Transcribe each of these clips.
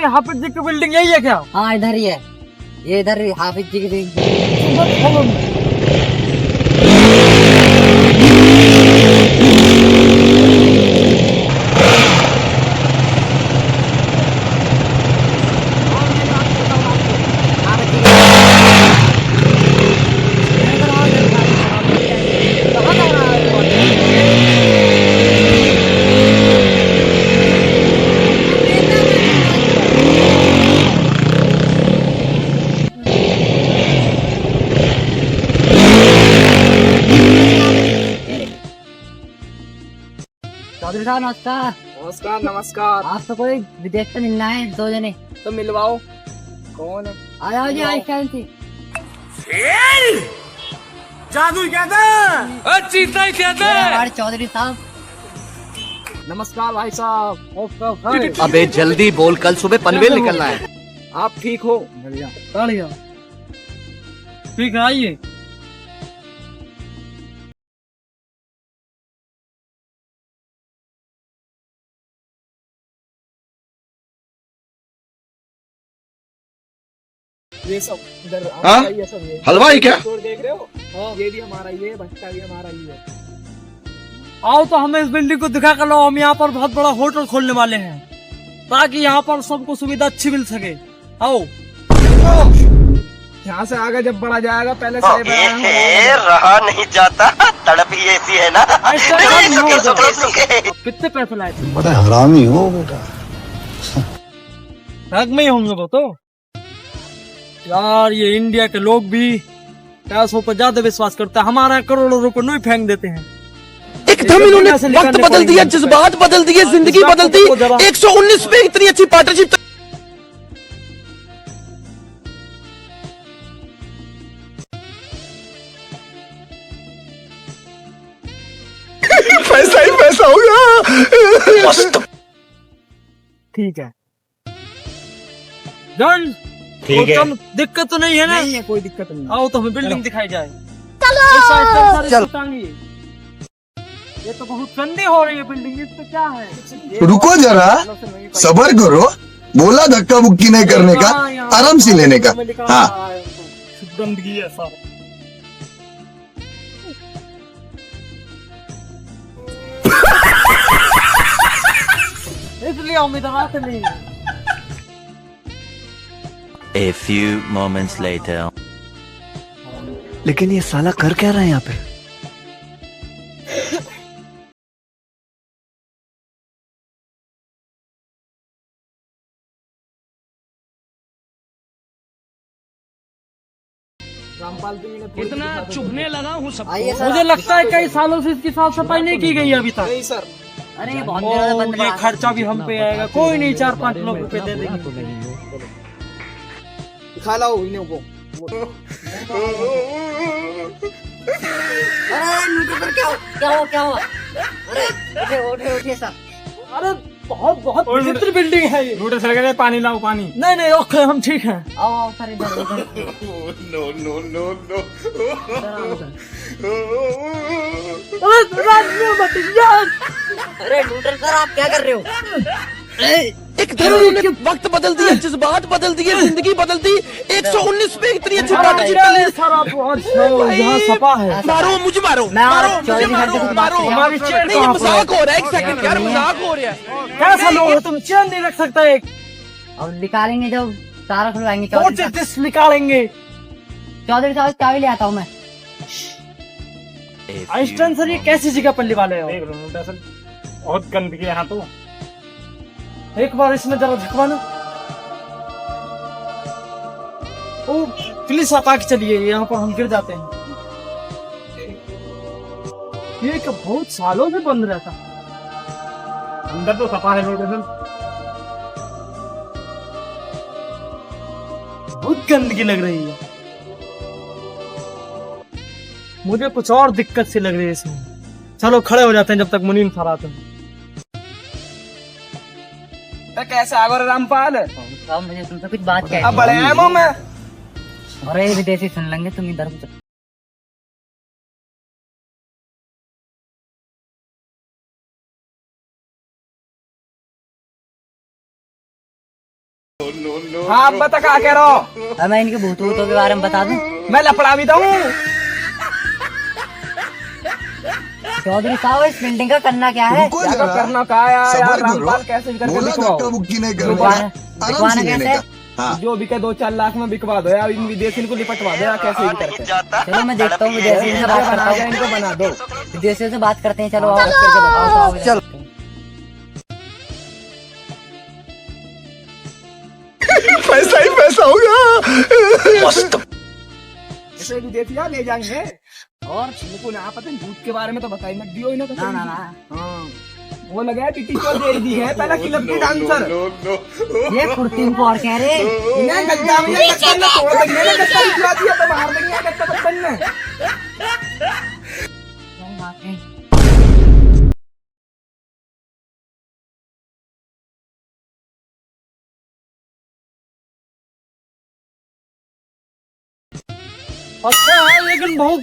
सकते हैं हाफिज जी की बिल्डिंग यही है क्या? हाँ इधर ही है, ये इधर हाफिज जी की चौधरी साहब नमस्कार। नमस्कार नमस्कार। आप तो कोई विदेश से मिलना है, दो जने तो मिलवाओ, कौन है? आ जाओ जी आइंस्टाइन से। जादू कहता है, चीता ही कहता है। हमारे चौधरी साहब। नमस्कार भाई साहब। अबे जल्दी बोल, कल सुबह पनवेल निकलना है। आप ठीक हो? बढ़िया बढ़िया। ठीक है, आइए। ये सब इधर हाँ? ये सब ये हलवाई क्या? देख रहे हो? हाँ। ये भी हमारा, ये भट्टा भी हमारा ही है। आओ तो हमें इस बिल्डिंग को दिखा कर लो। हम यहाँ पर बहुत बड़ा होटल खोलने वाले हैं ताकि यहाँ पर सबको सुविधा अच्छी मिल सके। आओ। यहाँ से आगे जब बढ़ा जाएगा पहले से रहा नहीं जाता, तड़प ही ऐसी है ना। कितने पैसे लाए थे? बड़ा हरामी हो बेटा। ठग में ही होंगे वो तो। यार ये इंडिया के लोग भी पैसों पर ज्यादा विश्वास करते हैं, हमारा करोड़ों रुपए नहीं फेंक देते हैं। एकदम इन्होंने वक्त बदल दिया, जज्बात बदल दिए, जिंदगी बदल दी। 119 पे इतनी अच्छी पार्टनरशिप। पैसा ही पैसा होगा। ठीक है डन। ठीक है। दिक्कत तो नहीं है ना? नहीं है, कोई दिक्कत नहीं। आओ तो हमें बिल्डिंग दिखाई जाए। चलो। ये तो बहुत गंदी हो रही है बिल्डिंग, इस पे क्या है? रुको जरा, सबर करो। बोला धक्का मुक्की नहीं करने का, आराम से लेने का। हाँ गंदगी है सारा। इसलिए हम इधर आते नहीं। A few moments later. लेकिन ये साला कर क्या रहा है यहाँ पे? इतना चुभने लगा हूँ सब। आइए सर। मुझे लगता है कई सालों से इसकी साफ सफाई नहीं की गई अभी तक। नहीं सर। अरे ये बहुत ज्यादा बंद ये खर्चा भी हम पे आएगा। कोई नहीं, 4-5 लाख रुपए दे देंगे। खा लाओ इन्हें को। अरे नूडल पर क्या हुआ? अरे उठे उठे सर। अरे बहुत विचित्र बिल्डिंग है ये। नूडल्स लगे, पानी लाओ पानी। नहीं ओके, हम ठीक हैं। आओ सर इधर अरे नूडल सर आप क्या कर रहे हो? एकदम इन्होंने वक्त बदल दिया, जज्बात बदल दिए, जिंदगी बदल दी। 119 पे इतनी अच्छी पार्टनरशिप। यहाँ सपा है। मारो मुझे, मारो मैं मारो चौधरी मुझे, साहब से मारो कुछ मारो। बात हमारी चेयर नहीं, ये मजाक हो रहा है। एक सेकंड यार, मजाक हो रहा है। कैसा लोग हो तुम? चेयर नहीं रख सकता एक? और निकालेंगे जब सारा खुलवाएंगे। कौन से डिश निकालेंगे? चौधरी साहब चाबी ले आता हूँ मैं। आइंस्टाइन सर, ये कैसी जगह पर वाले हो? बहुत गंदगी यहाँ तो। एक बार इसमें जरा झकवाना। ओ प्लीज आप आके चलिए, यहाँ पर हम गिर जाते हैं। ये क्या बहुत सालों से बंद रहता। अंदर तो सफा है रोटेशन। बहुत गंदगी लग रही है। मुझे कुछ और दिक्कत सी लग रही है इसमें। चलो खड़े हो जाते हैं जब तक मुनीम सर आते हैं। कैसे आगोर रामपाल? मुझे तुमसे कुछ बात कहनी अब बड़े हैं मैं। अरे विदेशी सुन लेंगे, तुम इधर हाँ अब बता क्या कह रहा हो? अब मैं इनके भूतों के बारे में बता दूं। मैं लफड़ा भी दूं। चौधरी साहब इस बिल्डिंग का करना क्या है? रुको क्या जरा, करना क्या है यार? सबर करो। रामपाल कैसे भी करके बोला दिखवाओ। धक्का मुक्की नहीं करने का, बिकवाना आराम से लेने कैसे? का। हाँ जो भी कहे 2-4 लाख में बिकवा दो यार, इन विदेशी को लिपटवा दो यार, कैसे भी करके। चलो मैं देखता हूँ, विदेशी से बात करता बना दो, हूँ। इनको बना दो। विदेशियों से बात करते हैं। चलो आओ, करके बताओ। चलो पैसा ही पैसा होगा। ऐसे विदेशी यार ले जाएंगे। और इनको ना पता भूत के बारे में तो बताई मत दियो इन्हें। ना ना ना, हाँ वो लगा है टीटी को दे दी है पहला क्लब के डांसर। ये कुर्ती को और कह रहे इन्हें गद्दा में गद्दा में तोड़ देंगे ना, गद्दा दिखला दिया तो मार देंगे गद्दा बच्चन ने। अच्छा है लेकिन बहुत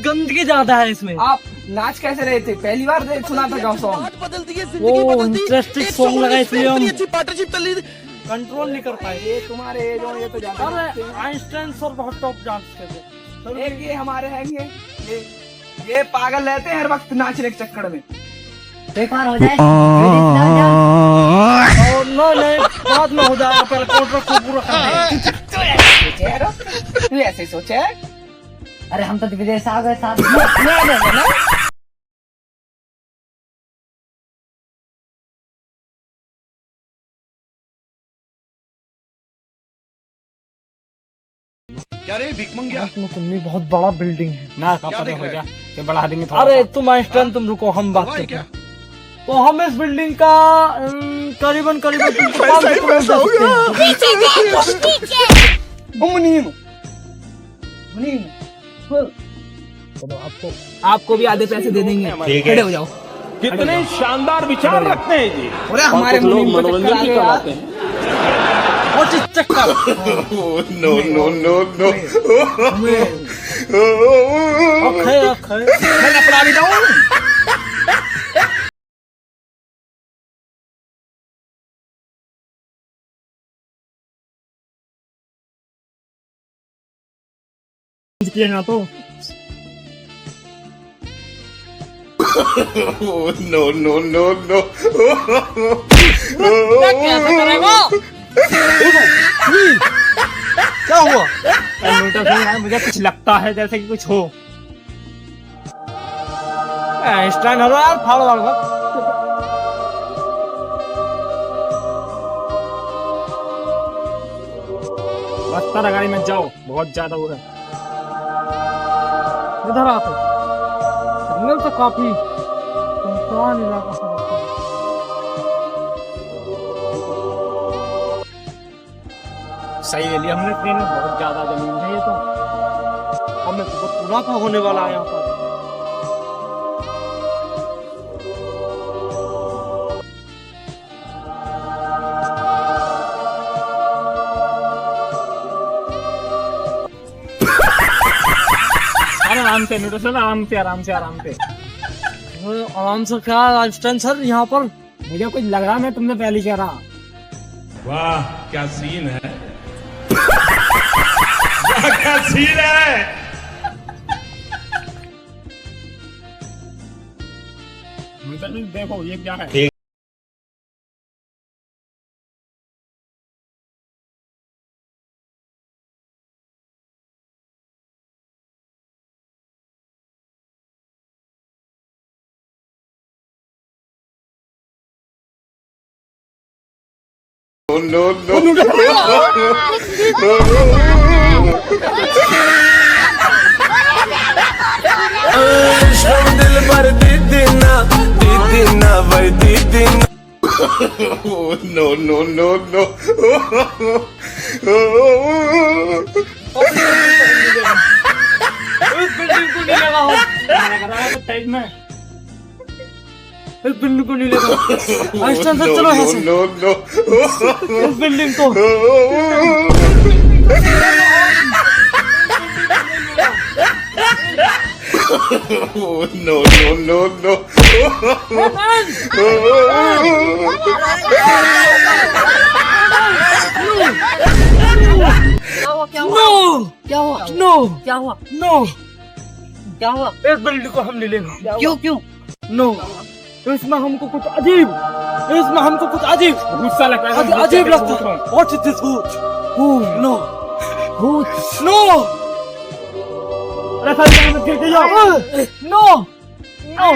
गंदगी ज्यादा है इसमें। आप नाच कैसे रहे थे? पहली बार सुना था गाँव सॉन्ग। बदल दिए, वो जिंदगी बदल दी। इंटरेस्टिंग 119 सॉन्ग लगा इसलिए हम अच्छी पार्टनरशिप चल रही थी। कंट्रोल नहीं कर पाए। ये तुम्हारे एज और ये तो ज्यादा। अरे आइंस्टाइन सर बहुत टॉप डांस करते हैं। एक ये हमारे हैं ये पागल रहते हैं हर वक्त नाचने के चक्कर में। एक बार हो जाए और नहीं बाद में हो जाएगा, पहले कॉन्ट्रैक्ट को पूरा कर दे। तू ऐसे सोचे? अरे हम तो विदेश आ गए साथ। क्या रे भिख मंगिया? तुमने बहुत बड़ा बिल्डिंग है ना, क्या पता देख हो रहे जा ये बढ़ा देंगे थोड़ा। अरे तुम आइंस्टाइन तुम रुको, हम बात करते हैं। तो हम इस बिल्डिंग का करीबन तुमको 500 करोड़ दे सकते हैं। मुनीम चलो आपको भी आधे पैसे दे देंगे। खड़े हो जाओ। कितने शानदार विचार रखते हैं जी। अरे हमारे लोग मुनीम को मनोरंजन चक्कर भी आ गया। करवाते हैं। और चक्कर मैं लफड़ा भी दूं। ना तो कैसे करेगा? क्या हुआ? मुझे कुछ लगता है जैसे कि कुछ हो। आइंस्टाइन हरो यार, फाड़ वाड़ मत। बस्तर गाड़ी में जाओ, बहुत ज्यादा हो रहा है। इधर आते जंगल तो काफी सुनसान इलाका सा लगता है। सही ले लिया हमने ट्रेन में, बहुत ज्यादा जमीन है ये तो। हमें बहुत मुनाफा होने वाला है यहाँ पर। आराम से नहीं तो सर, आराम से आराम से क्या आइंस्टाइन सर यहाँ पर मुझे कुछ लग रहा, मैं तुमने पहले कह रहा। वाह क्या सीन है। वाह क्या सीन है। देखो ये क्या है। दिल भर दीदी ना भाई दीदी ना। इस बिल्डिंग को नहीं लेगा आइंस्टाइन सर। चलो यहाँ से इस बिल्डिंग को। क्या हुआ नो क्या हुआ नो क्या हुआ नो, क्या हुआ इस बिल्डिंग को हम नहीं लेंगे। क्यों क्यों नो, इसमें हमको कुछ अजीब, इसमें हमको कुछ अजीब गुस्सा लगता है अजीब लगता है। What is this भूत? नो भूत नो, अरे साइड में गिर गया। नो नो,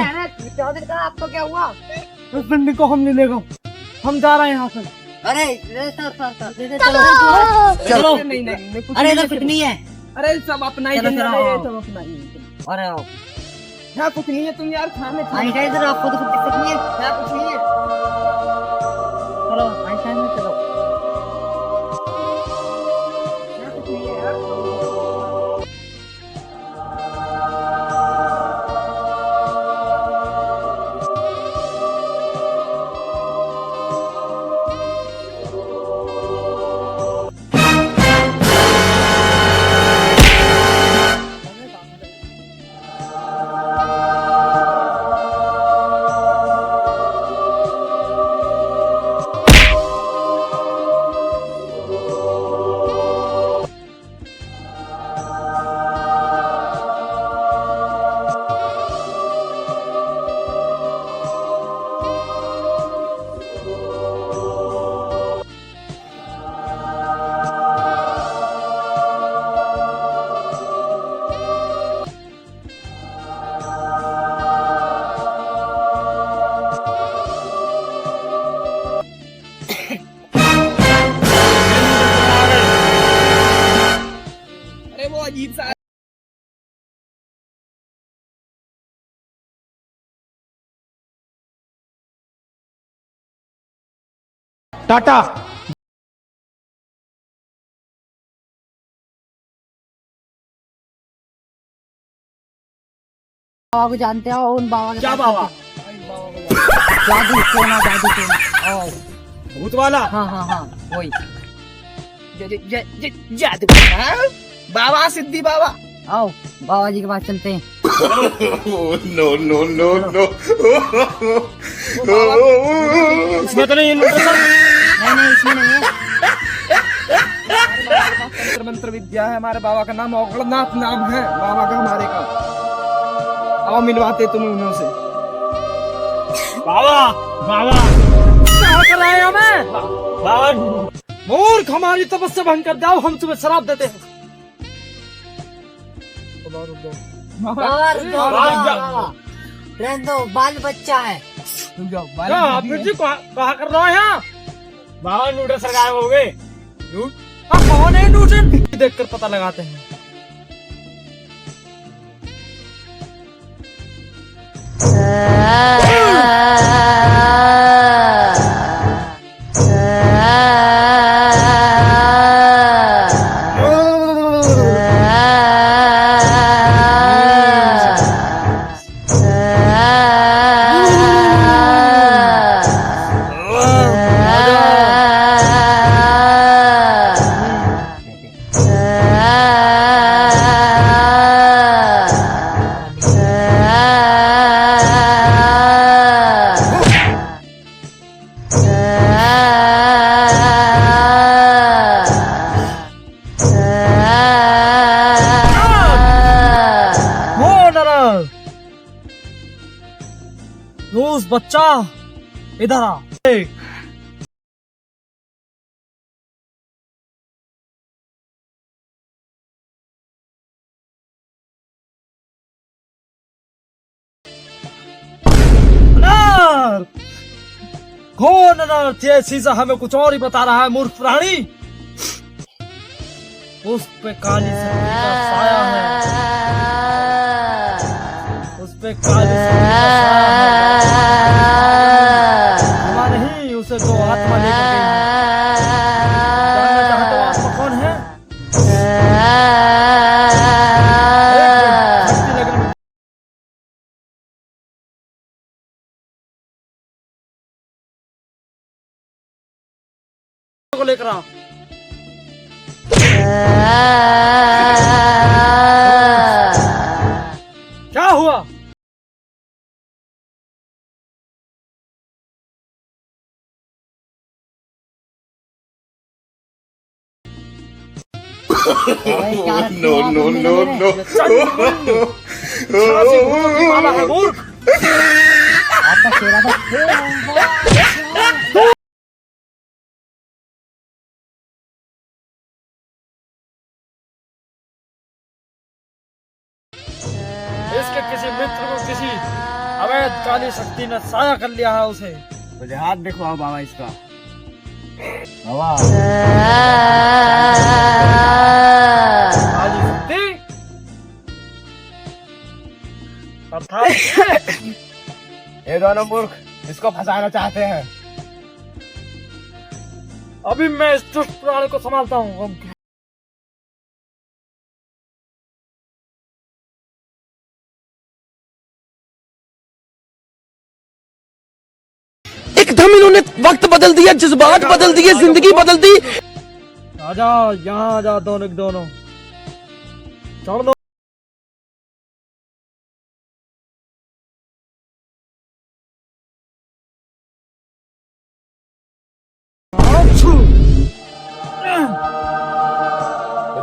चौधरी साहब आपको क्या हुआ? इस बिल्डिंग को हम नहीं लेगा, हम जा रहे हैं यहाँ से। अरे सर चलो नहीं नहीं, अरे इधर कुछ नहीं है। अरे सब अपना ही चलो, दुनिया चलो, है, आओ। सब अपना ही है। अरे आओ यहाँ कुछ नहीं है, तुम यार खाने आइटा इधर आपको तो कुछ दिक्कत नहीं है। यहाँ कुछ नहीं है। चलो आइटा में चलो। यहाँ कुछ नहीं है यार। अरे वो अजीब सा टाटा। बाबा को जानते हो? उन बाबा के क्या पास बाबा? जादू सोना जादू सोना। आओ भूत वाला? हाँ हाँ हाँ वही। जादू बाबा, सिद्धि बाबा। आओ बाबा जी के पास चलते हैं। नो नो नो नो, इसमें तो नहीं है न्यूट्रिशन। नहीं नहीं इसमें नहीं है। तंत्र मंत्र विद्या है, हमारे बाबा का नाम औगड़नाथ नाम है बाबा का, हमारे का। आओ मिलवाते तुम्हें उनसे। बाबा बाबा क्या कर रहे हैं हमें? बाबा मूर्ख, हमारी तपस्या भंग कर जाओ, हम तुम्हें शराब देते हैं। बाबा रुक जाओ, बाबा रहने दो, बाल बच्चा है। रुक जाओ, फिर जी कहा कर रहे हैं यहाँ? बाबा नूडल सरकार हो गए। कौन है नूडल? देख कर पता लगाते हैं। रोज बच्चा इधर आ। कौन अनर्थ ये चीज हमें कुछ और ही बता रहा है, मूर्ख प्राणी। उस पे काली शक्ति का साया है, उस पे काली शक्ति का साया है। हमारे ही उसे दो आत्मा लेकर गई है। जानना चाहते हो आत्मा कौन है? भक्ति लगन में को लेकर आ। क्या हुआ? नो नो नो नो माला है मूर्ख। आपका चेहरा तो इसके किसी मित्र को किसी अवैध काली शक्ति ने साया कर लिया है उसे। मुझे हाथ दिखवाओ बाबा इसका। काली शक्ति अर्थात ये दोनों मूर्ख इसको फंसाना चाहते हैं। अभी मैं इस दुष्ट प्राणी को संभालता हूँ। एकदम इन्होंने वक्त बदल दिया, जज्बात बदल दिए, जिंदगी बदल दी। आजा यहाँ आजा दोनों के दोनों चढ़ दो।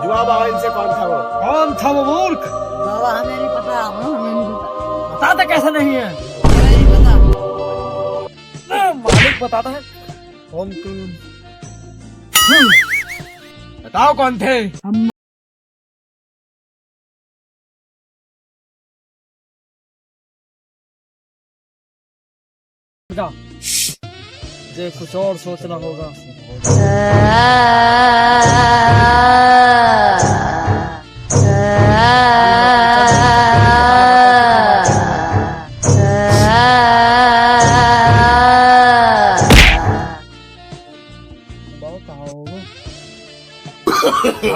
जुआ बाबा इनसे कौन था वो? कौन था वो मूर्ख? बाबा हमें नहीं पता, हमें नहीं पता, बताते कैसे नहीं है? हमें नहीं पता। मालिक बताता है कौन बताओ कौन थे? मुझे कुछ और सोचना होगा।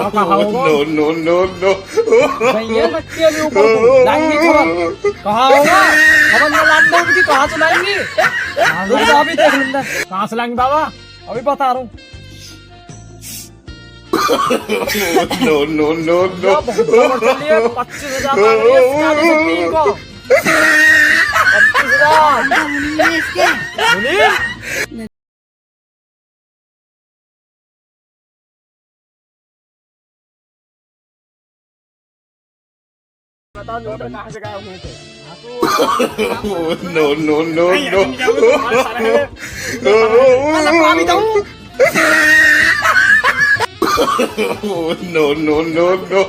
नो नो नो नो कहाँ होगा? खबर न लाएंगे उनकी, कहाँ से लाएंगे? अभी देख लेंगे कहाँ से लाएंगे बाबा, अभी बता रहा हूँ। नो नो नो नो 25,000 को 25,000 इसके मुनीर बता दो कहाँ से गायब हुए थे। No no no no no no no no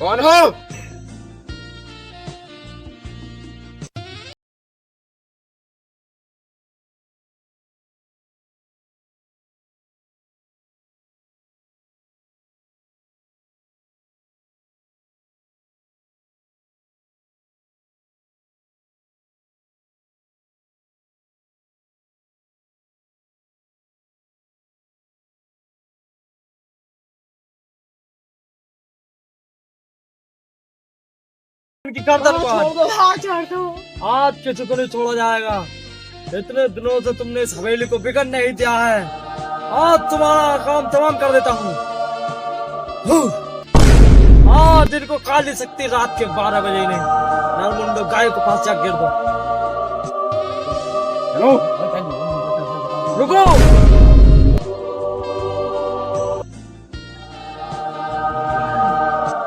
कौन हो? उनकी गर्दन को आज के चुके नहीं छोड़ा जाएगा। इतने दिनों से तुमने इस हवेली को बिगड़ नहीं दिया है, आज तुम्हारा काम तमाम कर देता हूँ। आज इनको काली शक्ति रात के 12 बजे ने नरमुंडो गाय को पास जा गिर दो। रुको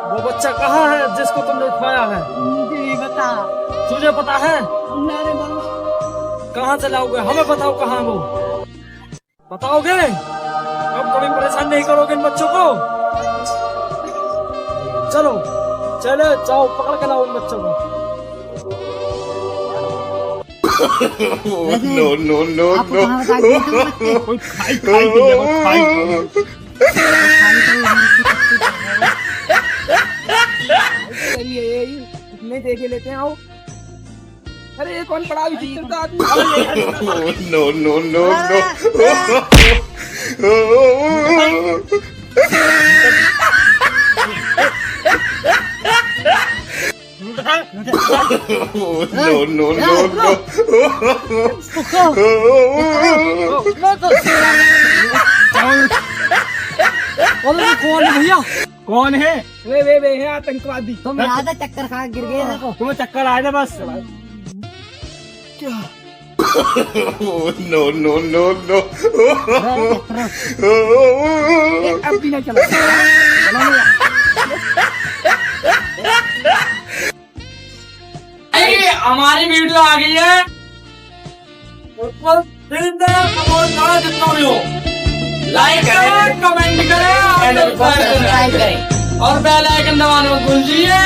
वो बच्चा कहाँ है जिसको तुमने उठाया है? मुझे नहीं पता। तुझे पता है? अरे बाबा कहाँ से लाओगे? हमें बताओ कहाँ वो। बताओगे? अब कभी परेशान नहीं करोगे इन बच्चों को। चलो चले जाओ, पकड़ के लाओ इन बच्चों को। नो नो नो आपको नो कहाँ बता दिया था बच्चे? कोई खाई खाई के लिए खाई। चलिए ये नहीं देखे लेते हैं, आओ अरे ये कौन पड़ा विचित्र सा आदमी? No no no no no no कौन है भैया? कौन है? वे है आतंकवादी। तुम याद है चक्कर खा गिर गए देखो। तुम्हें चक्कर आए थे बस। नो नो नो नो अब भी नहीं चला। हमारी वीडियो आ गई है ऊपर जितना भी हो लाइक करें, कमेंट करें और बेल आइकन दबाना मत भूलिए।